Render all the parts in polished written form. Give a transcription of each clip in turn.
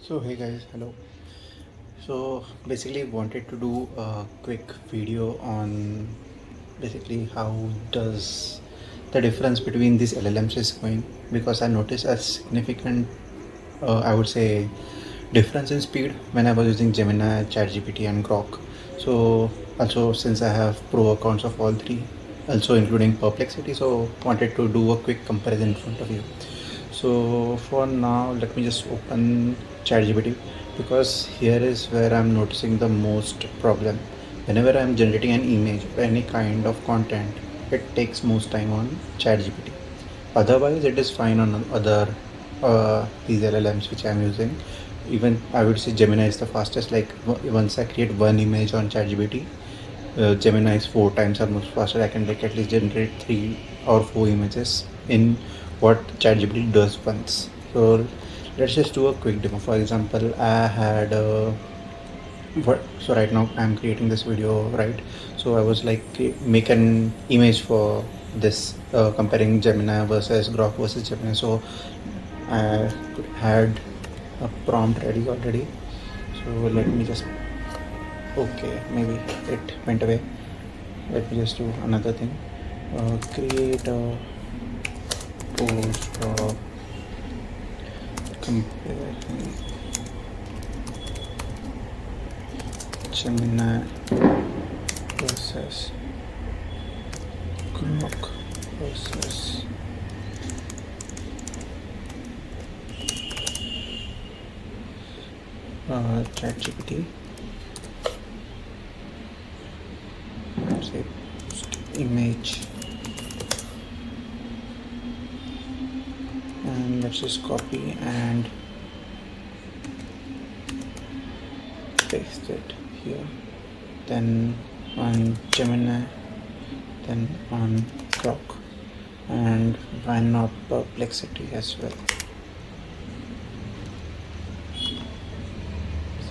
So hey guys, hello. So basically wanted to do a quick video on basically how does the difference between these LLMs is going, because I noticed a significant I would say difference in speed when I was using Gemini, ChatGPT and Groq. So also since I have pro accounts of all three, also including Perplexity, so wanted to do a quick comparison in front of you. So for now, let me just open ChatGPT, because here is where I'm noticing the most problem. Whenever I'm generating an image or any kind of content, it takes most time on ChatGPT. Otherwise, it is fine on other these LLMs which I'm using. Even I would say Gemini is the fastest. Like once I create one image on ChatGPT, Gemini is 4 times almost faster. I can like at least generate 3 or 4 images in what ChatGPT does once. So let's just do a quick demo. For example, I had so right now I'm creating this video, right? So I was like make an image for this comparing Gemini versus Groq versus Gemini. So I had a prompt ready already. So let me just okay, maybe it went away. Let me just do another thing. Create a post of comparing Gemini versus Groq versus ChatGPT. Say post image, and let's just copy and paste it here. Then on Gemini, then on Groq, and why not Perplexity as well.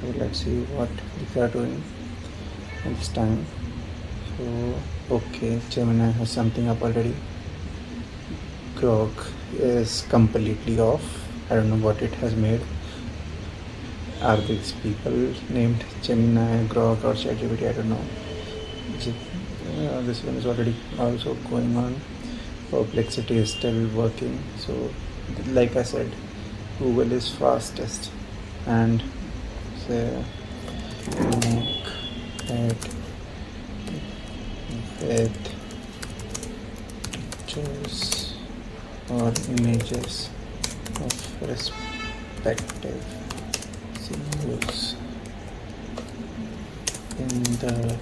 So let's see what they are doing this time. So okay, Gemini has something up already. Groq is completely off. I don't know what it has made. Are these people named Gemini, Groq or ChatGPT? I don't know. This one is already also going on. Perplexity is still working. So like I said, Google is fastest, and say make it with pictures or images of respective symbols in the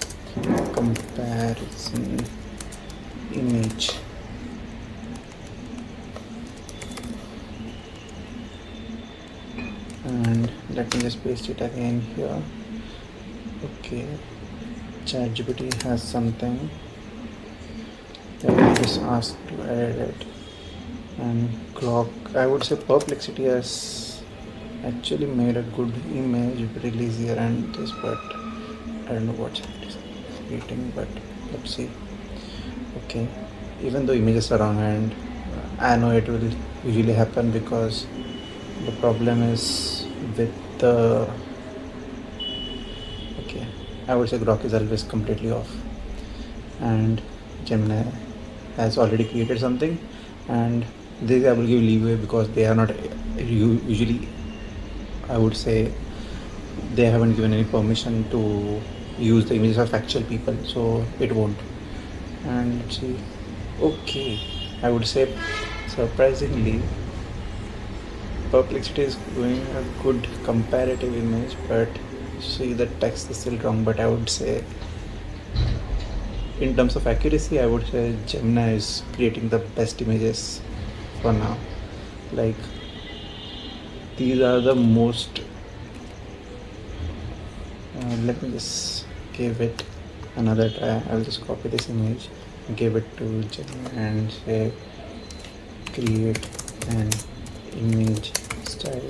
comparison image. And let me just paste it again here. Okay, ChatGPT has something that I just asked to edit, and Groq, I would say Perplexity has actually made a good image really easier and this, but I don't know what it is creating, but let's see. Okay, even though images are wrong, and I know it will usually happen because the problem is with the okay, I would say Groq is always completely off, and Gemini has already created something, and this I will give leeway because they are not usually, I would say, they haven't given any permission to use the images of actual people, so it won't. And let's see. Okay, I would say surprisingly Perplexity is doing a good comparative image, but see the text is still wrong. But I would say in terms of accuracy, I would say Gemini is creating the best images for now. Like these are the most let me just give it another try. I'll just copy this image, give it to Gemini and say create an image style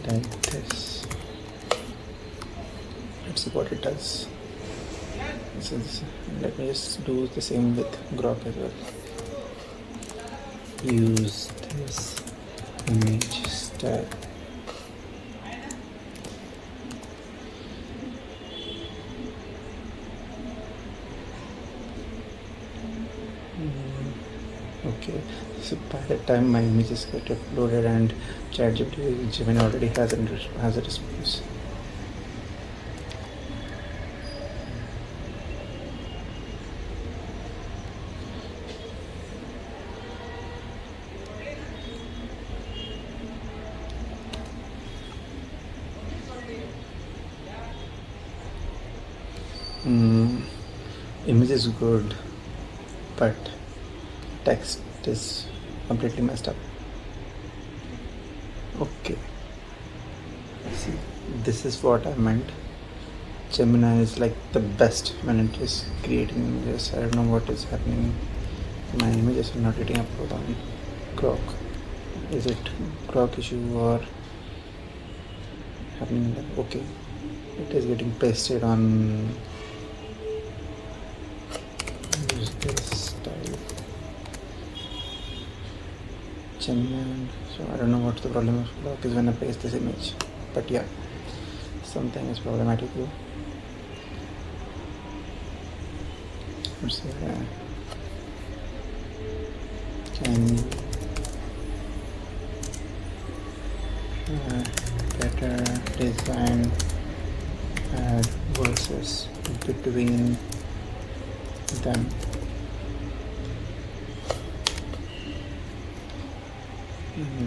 like this. Let's see what it does. Let me just do the same with Groq as well. Use this image style Okay, so by the time my images get uploaded and ChatGPT Gemini already has a response. Image is good, but text is completely messed up. Okay, see, this is what I meant. Gemini is like the best when it is creating images. I don't know what is happening. My images are not getting uploaded on Groq. Is it Groq issue or happening? Okay, it is getting pasted on. Use this style. Gemini. So I don't know what the problem of Groq is when I paste this image, but yeah, something is problematic here. Let's see. Can better design add verses between them.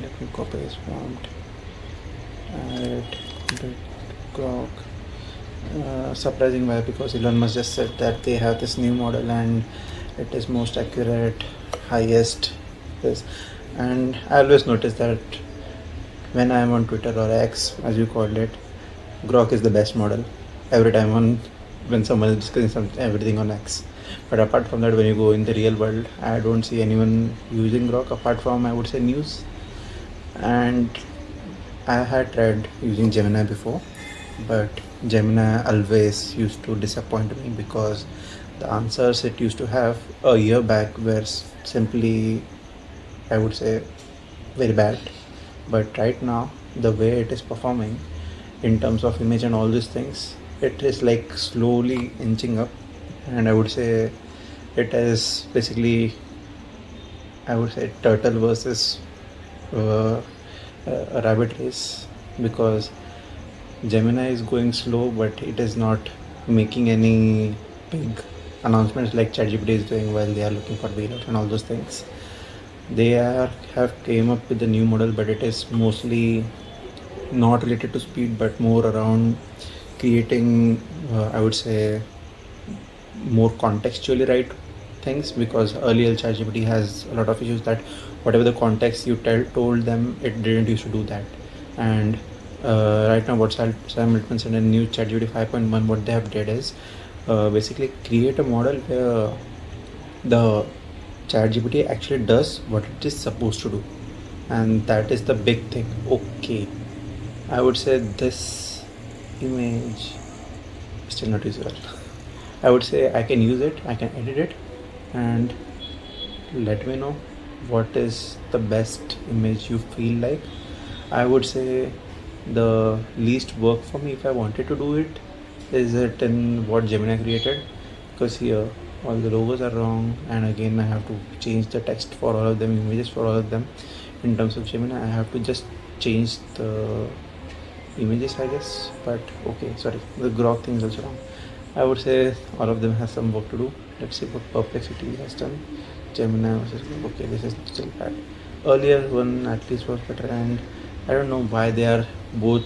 Let me copy this prompt. Add bit Groq. Surprising why, because Elon Musk just said that they have this new model and it is most accurate, highest this. And I always notice that when I am on Twitter or X, as you called it, Groq is the best model every time when someone is discussing everything on X. But apart from that, when you go in the real world, I don't see anyone using Groq apart from, I would say, news. And I had tried using Gemini before, but Gemini always used to disappoint me because the answers it used to have a year back were simply, I would say, very bad. But right now, the way it is performing in terms of image and all these things, it is like slowly inching up. And I would say it is basically, I would say, turtle versus a rabbit race, because Gemini is going slow, but it is not making any big announcements like ChatGPT is doing while they are looking for bailout and all those things. They have came up with a new model, but it is mostly not related to speed, but more around creating, I would say, more contextually right things, because earlier ChatGPT has a lot of issues that whatever the context you told them, it didn't used to do that. And right now what Sam Altman said in new ChatGPT 5.1, what they have did is basically create a model where the ChatGPT actually does what it is supposed to do, and that is the big thing. Okay, I would say this image is still not usable. I would say I can use it, I can edit it, and let me know what is the best image you feel like. I would say the least work for me, if I wanted to do it, is it in what Gemini created, because here all the logos are wrong, and again I have to change the text for all of them, images for all of them. In terms of Gemini, I have to just change the images, I guess. But okay, sorry, the Groq thing is also wrong. I would say all of them has some work to do. Let's see what Perplexity has done. Gemini versus Groq. Okay, this is still bad. Earlier one at least was better, and I don't know why they are both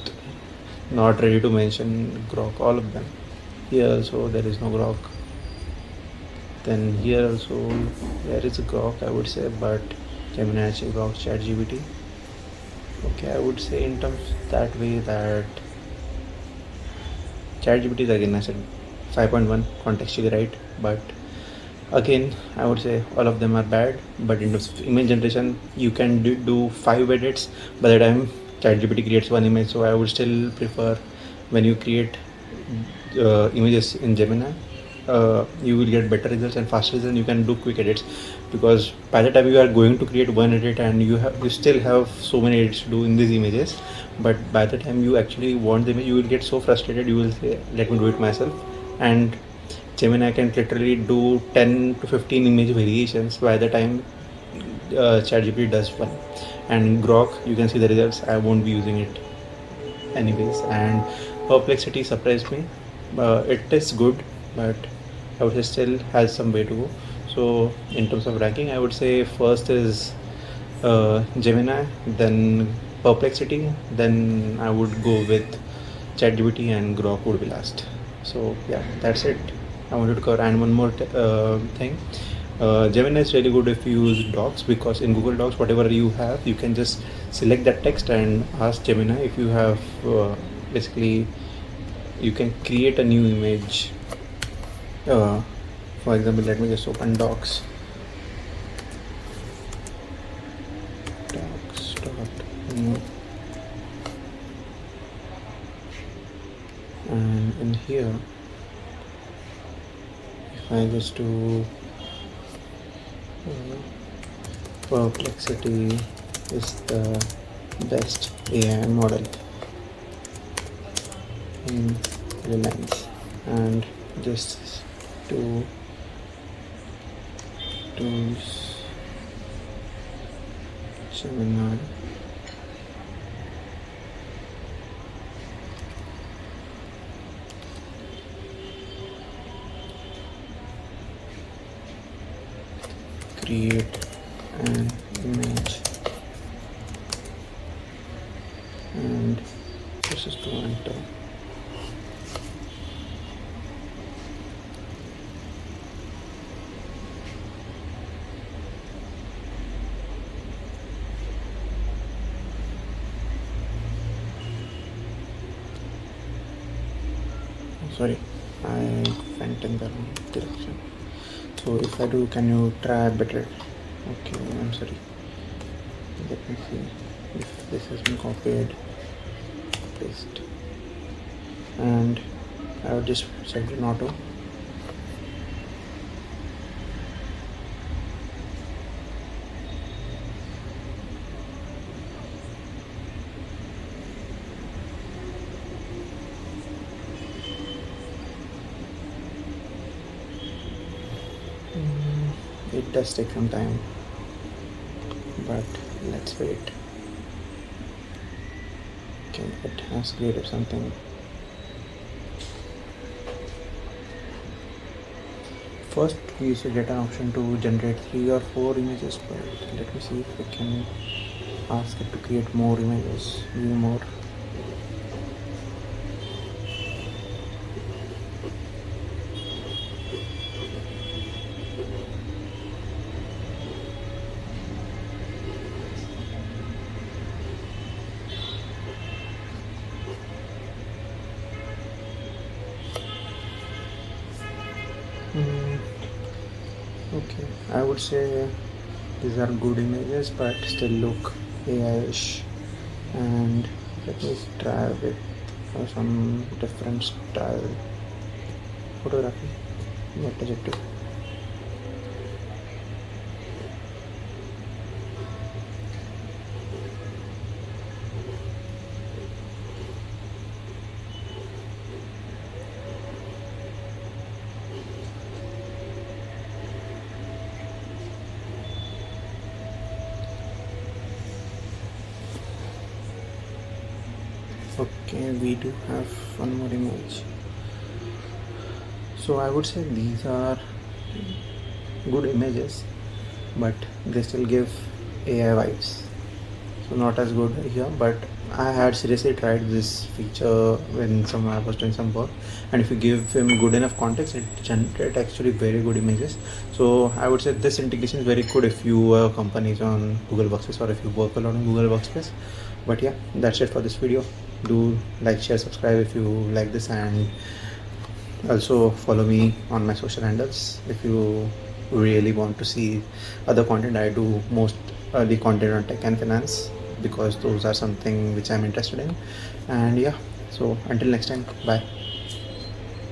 not ready to mention Groq, all of them. Here also there is no Groq. Then here also there is a Groq, I would say, but Gemini actually Groq ChatGPT. Okay, I would say in terms that way that ChatGPT is, again I said, 5.1 contextually right, but again I would say all of them are bad. But in terms of image generation, you can do 5 edits by the time ChatGPT creates one image. So I would still prefer, when you create images in Gemini, you will get better results and faster results, and you can do quick edits, because by the time you are going to create one edit and you still have so many edits to do in these images, but by the time you actually want the image, you will get so frustrated, you will say, let me do it myself. And Gemini can literally do 10 to 15 image variations by the time ChatGPT does one, and Groq, you can see the results. I won't be using it anyways. And Perplexity surprised me. It is good, but I would say still has some way to go. So in terms of ranking, I would say first is Gemini, then Perplexity, then I would go with ChatGPT, and Groq would be last. So yeah, that's it. I wanted to cover. And one more thing. Gemini is really good if you use Docs, because in Google Docs, whatever you have, you can just select that text and ask Gemini if you have basically you can create a new image. For example, let me just open Docs. Docs.new. And in here, if I just do Perplexity is the best AI model in LLMs, and just to tools Gemini. Create an image, and this is to enter. Sorry, I went in the wrong direction. So if I do, can you try better? Okay, I'm sorry. Let me see if this has been copied, paste, and I would just set it in auto. It does take some time, but let's wait. Okay, it has created something. First, we should get an option to generate 3 or 4 images, but let me see if we can ask it to create more images, view more. Okay, I would say these are good images, but still look AI-ish. And let me try with some different style photography. What does it do? Okay, we do have one more image. So I would say these are good images, but they still give AI vibes. So not as good here, but I had seriously tried this feature when I was doing some work, and if you give him good enough context, it generates actually very good images. So I would say this integration is very good if you are companies on Google Workspace, or if you work a lot on Google Workspace. But yeah, that's it for this video. Do like, share, subscribe if you like this, and also follow me on my social handles if you really want to see other content. I do most the content on tech and finance, because those are something which I'm interested in. And yeah, so until next time, bye.